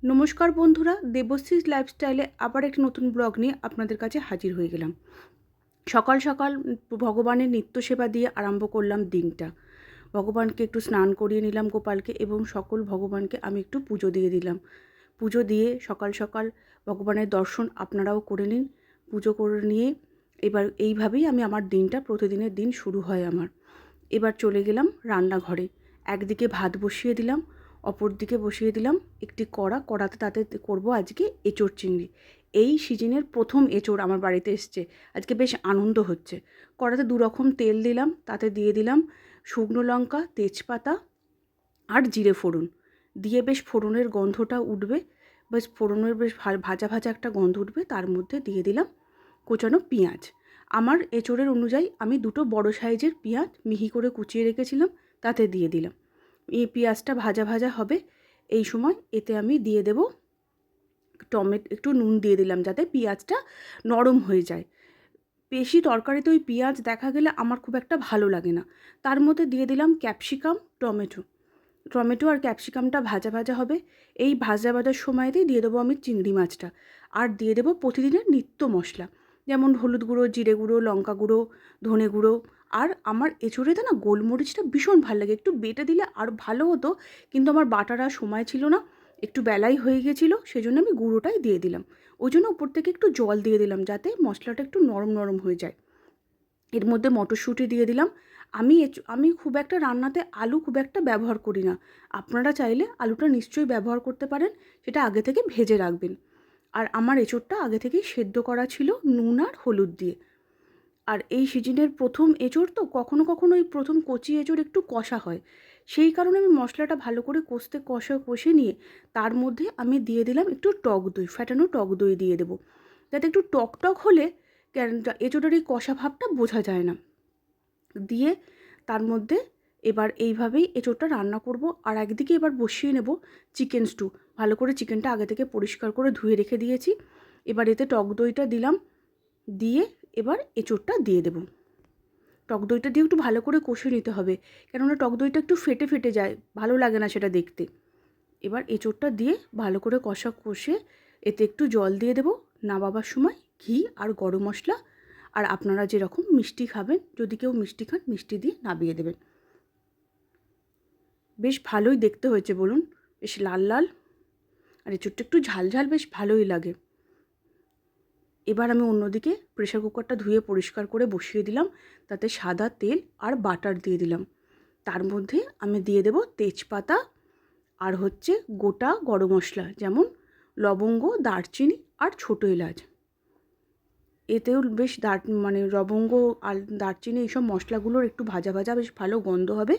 নমস্কার বন্ধুরা, দেবশ্রীস লাইফস্টাইলে আবার একটি নতুন ব্লগ নিয়ে আপনাদের কাছে হাজির হয়ে গেলাম। সকাল সকাল ভগবানের নিত্য সেবা দিয়ে আরম্ভ করলাম দিনটা। ভগবানকে একটু স্নান করিয়ে নিলাম গোপালকে, এবং সকল ভগবানকে আমি একটু পুজো দিয়ে দিলাম। পুজো দিয়ে সকাল সকাল ভগবানের দর্শন আপনারাও করে নিন। পুজো করে নিয়ে এবার এইভাবেই আমি আমার দিনটা, প্রতিদিনের দিন শুরু হয় আমার। এবার চলে গেলাম রান্নাঘরে। একদিকে ভাত বসিয়ে দিলাম, অপর দিকে বসিয়ে দিলাম একটি কড়াতে তাতে করব আজকে এঁচোড় চিংড়ি। এই সিজনের প্রথম এঁচোড় আমার বাড়িতে এসছে, আজকে বেশ আনন্দ হচ্ছে। কড়াতে 2 রকম তেল দিলাম, তাতে দিয়ে দিলাম শুকনো লঙ্কা, তেজপাতা আর জিরে ফোড়ন। দিয়ে বেশ ফোড়নের গন্ধটা উঠবে, বেশ ফোড়নের বেশ ভাজা ভাজা একটা গন্ধ উঠবে, তার মধ্যে দিয়ে দিলাম কোচানো পেঁয়াজ। আমার এঁচোড়ের অনুযায়ী আমি 2টো বড় সাইজের পেঁয়াজ মিহি করে কুচিয়ে রেখেছিলাম, তাতে দিয়ে দিলাম। এই পেঁয়াজটা ভাজা ভাজা হবে, এই সময় এতে আমি দিয়ে দেব একটু নুন দিয়ে দিলাম যাতে পেঁয়াজটা নরম হয়ে যায়। বেশি তরকারিতে ওই পেঁয়াজ দেখা গেলে আমার খুব একটা ভালো লাগে না। তার মধ্যে দিয়ে দিলাম ক্যাপসিকাম, টমেটো আর ক্যাপসিকামটা ভাজা ভাজা হবে। এই ভাজা ভাজার সময়তেই দিয়ে দেবো আমি চিংড়ি মাছটা, আর দিয়ে দেবো প্রতিদিনের নিত্য মশলা, যেমন হলুদ গুঁড়ো, জিরে গুঁড়ো, লঙ্কা গুঁড়ো, ধনে গুঁড়ো। আর আমার এঁচোড়েতে না গোলমরিচটা ভীষণ ভালো লাগে, একটু বেটে দিলে আর ভালো হতো, কিন্তু আমার বাটার আর সময় ছিল না, একটু বেলাই হয়ে গেছিলো, সেজন্য আমি গুঁড়োটাই দিয়ে দিলাম। ওই জন্য উপর থেকে একটু জল দিয়ে দিলাম যাতে মশলাটা একটু নরম নরম হয়ে যায়। এর মধ্যে মটরশুঁটি দিয়ে দিলাম। আমি খুব একটা রান্নাতে আলু খুব একটা ব্যবহার করি না। আপনারা চাইলে আলুটা নিশ্চয়ই ব্যবহার করতে পারেন, সেটা আগে থেকে ভেজে রাখবেন। আর আমার এঁচোড়টা আগে থেকেই সেদ্ধ করা ছিল নুন আর হলুদ দিয়ে। আর এই সিজনের প্রথম এঁচোড় তো, কখনো কখনো এই প্রথম কচি এঁচোড় একটু কষা হয়, সেই কারণে আমি মশলাটা ভালো করে কষে নিয়ে তার মধ্যে আমি দিয়ে দিলাম একটু টক দই, ফ্যাটানো টক দই দিয়ে দেবো, যাতে একটু টক টক হলে এঁচোড়ের এই কষা ভাবটা বোঝা যায় না। দিয়ে তার মধ্যে এবার এইভাবেই এঁচোড়টা রান্না করব। আর একদিকে এবার বসিয়ে নেব চিকেন স্টু। ভালো করে চিকেনটা আগে থেকে পরিষ্কার করে ধুয়ে রেখে দিয়েছি। এবার এতে টক দইটা দিলাম, দিয়ে এবার এঁচোড়টা দিয়ে দেব। টক দইটা দিয়ে একটু ভালো করে কষে নিতে হবে, কেননা টক দইটা একটু ফেটে ফেটে যায়, ভালো লাগে না সেটা দেখতে। এবার এঁচোড়টা দিয়ে ভালো করে কষে এতে একটু জল দিয়ে দেব, নামাবার সময় ঘি আর গরম মশলা। আর আপনারা যেরকম মিষ্টি খাবেন, যদি কেউ মিষ্টি খান, মিষ্টি দিয়ে নামিয়ে দেবেন। বেশ ভালোই দেখতে হয়েছে বলুন, বেশ লাল লাল, আর এঁচোড়টা একটু ঝাল ঝাল, বেশ ভালোই লাগে। এবার আমি অন্যদিকে প্রেসার কুকারটা ধুয়ে পরিষ্কার করে বসিয়ে দিলাম, তাতে সাদা তেল আর বাটার দিয়ে দিলাম। তার মধ্যে আমি দিয়ে দেব তেজপাতা আর হচ্ছে গোটা গরম মশলা, যেমন লবঙ্গ, দারচিনি আর ছোটো এলাচ। এতেও বেশ লবঙ্গ আর দারচিনি এইসব মশলাগুলোর একটু ভাজা ভাজা বেশ ভালো গন্ধ হবে।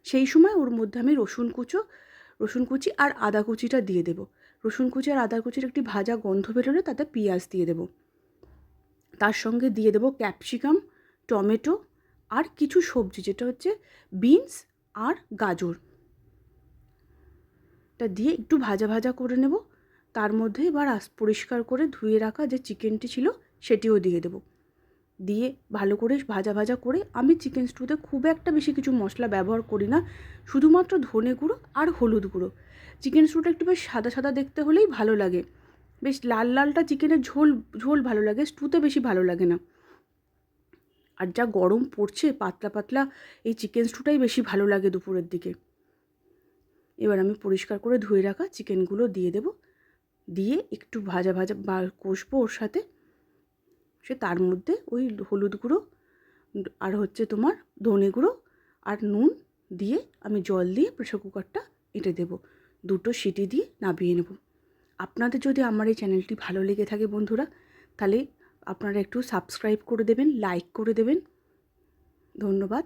সেই সময় ওর মধ্যে আমি রসুন কুচি আর আদা কুচিটা দিয়ে দেবো। রসুন কুচি আর আদা কুচির একটি ভাজা গন্ধ বেরোলে তাতে পেঁয়াজ দিয়ে দেবো। তার সঙ্গে দিয়ে দেবো ক্যাপসিকাম, টমেটো আর কিছু সবজি, যেটা হচ্ছে বিনস আর গাজর। টা দিয়ে একটু ভাজা ভাজা করে নেব। তার মধ্যে এবার পরিষ্কার করে ধুয়ে রাখা যে চিকেনটি ছিল সেটিও দিয়ে দেবো। দিয়ে ভালো করে ভাজা ভাজা করে, আমি চিকেন স্টুতে খুব একটা বেশি কিছু মশলা ব্যবহার করি না, শুধুমাত্র ধনে গুঁড়ো আর হলুদ গুঁড়ো। চিকেন স্টুটা একটু বেশ সাদা সাদা দেখতে হলেই ভালো লাগে, বেশ লাল লালটা চিকেনের ঝোল ঝোল ভালো লাগে, স্টুতে বেশি ভালো লাগে না। আর যা গরম পড়ছে, পাতলা পাতলা এই চিকেন স্টুটাই বেশি ভালো লাগে দুপুরের দিকে। এবার আমি পরিষ্কার করে ধুয়ে রাখা চিকেনগুলো দিয়ে দেব, দিয়ে একটু ভাজা ভাজা কষবো ওর সাথে। তার মধ্যে ওই হলুদ গুঁড়ো আর হচ্ছে তোমার ধনে গুঁড়ো আর নুন দিয়ে আমি জল দিয়ে প্রেসার কুকারটা এঁটে দেবো। 2টো সিটি দিয়ে নামিয়ে নেব। আপনাদের যদি আমার এই চ্যানেলটি ভালো লেগে থাকে বন্ধুরা, তাহলে আপনারা একটু সাবস্ক্রাইব করে দেবেন, লাইক করে দেবেন। ধন্যবাদ।